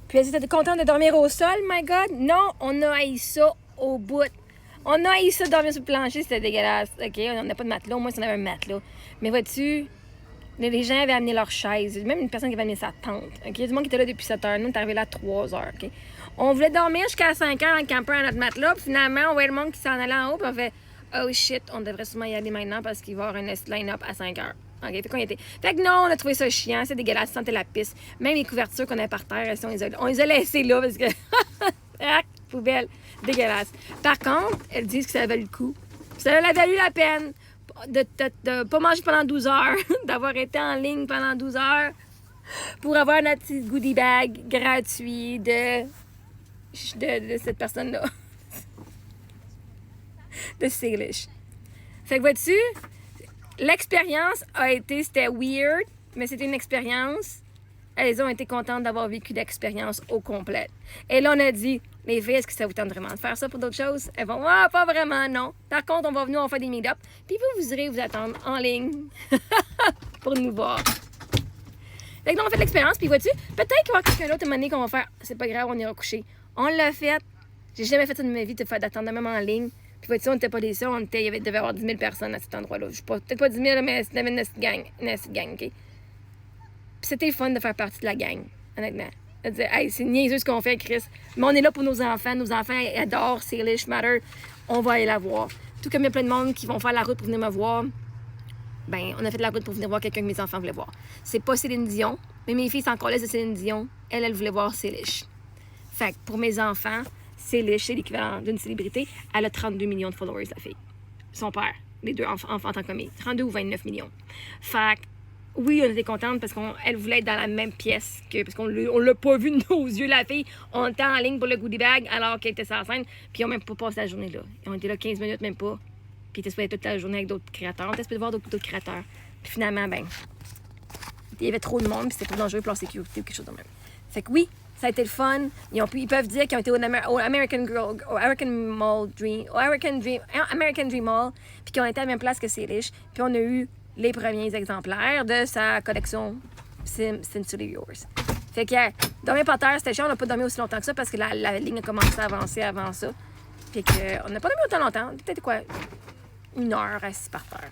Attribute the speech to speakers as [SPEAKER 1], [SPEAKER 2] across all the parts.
[SPEAKER 1] Puis elle dit, t'es contente de dormir au sol, my God? Non, on a haï ça au bout. On a haï ça dormir sur le plancher, c'était dégueulasse. OK, on n'a pas de matelas, au moins si on avait un matelas. Mais vois-tu, les gens avaient amené leur chaise. Même une personne qui avait amené sa tente. OK, il y a du monde qui était là depuis 7 heures. Nous, on est arrivé là à 3 heures. OK? On voulait dormir jusqu'à 5 heures en campeur à notre matelas. Puis finalement, on voyait le monde qui s'en allait en haut. Puis on fait, oh shit, on devrait sûrement y aller maintenant parce qu'il va y avoir un line-up à 5 heures. OK, fait qu'on y était. Fait que non, on a trouvé ça chiant, c'est dégueulasse, sentait la piste. Même les couvertures qu'on avait par terre, on les a laissées là parce que. Poubelle, dégueulasse. Par contre, elles disent que ça valait le coup. Ça a valu la peine de pas manger pendant 12 heures, d'avoir été en ligne pendant 12 heures pour avoir notre petit goodie bag gratuit de cette personne-là. De Salish. Fait que vois-tu, l'expérience c'était weird, mais c'était une expérience. Elles ont été contentes d'avoir vécu l'expérience au complet. Et là, on a dit, les filles, est-ce que ça vous tente vraiment de faire ça pour d'autres choses? Elles vont, ah, pas vraiment, non. Par contre, on va venir, on fait des meet-up. Puis vous irez vous attendre en ligne pour nous voir. Fait que là, on fait l'expérience, puis vois-tu, peut-être qu'il va y avoir quelqu'un d'autre une année qu'on va faire, c'est pas grave, on ira coucher. On l'a fait. J'ai jamais fait ça de ma vie, d'attendre même en ligne. Puis vois-tu, on n'était pas déçus, il devait y avoir 10 000 personnes à cet endroit-là. Peut-être pas 10 000, mais c'était une petite gang, OK? Puis c'était fun de faire partie de la gang, honnêtement. De dire, hey, c'est niaiseux ce qu'on fait, Chris. Mais on est là pour nos enfants. Nos enfants adorent Salish Matter. On va aller la voir. Tout comme il y a plein de monde qui vont faire la route pour venir me voir. Ben, on a fait la route pour venir voir quelqu'un que mes enfants voulaient voir. C'est pas Céline Dion, mais mes filles sont encore là de Céline Dion. Elles voulaient voir Salish. Fait que pour mes enfants, Salish, c'est l'équivalent d'une célébrité. Elle a 32 millions de followers, la fille. Son père, les deux enfants en tant que famille. 32 ou 29 millions. Fait que oui, on était contente parce qu'elle voulait être dans la même pièce parce qu'on l'a pas vu de nos yeux, la fille. On était en ligne pour le goodie bag alors qu'elle était sur la scène. Puis ils ont même pas passé la journée là. On était là 15 minutes, même pas. Puis ils étaient supposés toute la journée avec d'autres créateurs. On était supposés voir d'autres créateurs. Puis finalement, ben, il y avait trop de monde, puis c'était trop dangereux pour leur sécurité ou quelque chose de même. Fait que oui, ça a été le fun. Ils peuvent dire qu'ils ont été au American Mall Dream, American Dream Mall, puis qu'ils ont été à la même place que Salish. Puis on a eu les premiers exemplaires de sa collection Sincerely Yours. Fait que dormir par terre, c'était chiant. On n'a pas dormi aussi longtemps que ça parce que la ligne a commencé à avancer avant ça. Fait que on n'a pas dormi autant longtemps. Peut-être quoi, 1 heure assis par terre.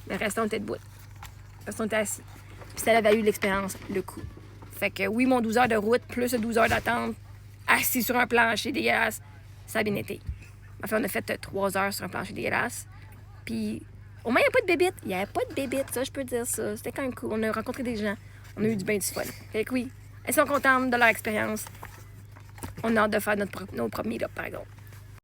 [SPEAKER 1] Le reste, on était debout. Le reste, on était assis. Puis ça avait eu l'expérience, le coup. Fait que oui, mon 12 heures de route plus 12 heures d'attente assis sur un plancher dégueulasse, ça a bien été. Enfin, on a fait 3 heures sur un plancher dégueulasse. Puis au moins, il n'y a pas de bébites. Il n'y avait pas de bébites, ça, je peux dire ça. C'était quand même cool. On a rencontré des gens. On a eu du bain du fun. Fait que oui, elles sont contentes de leur expérience. On a hâte de faire nos propres meet-up, par exemple.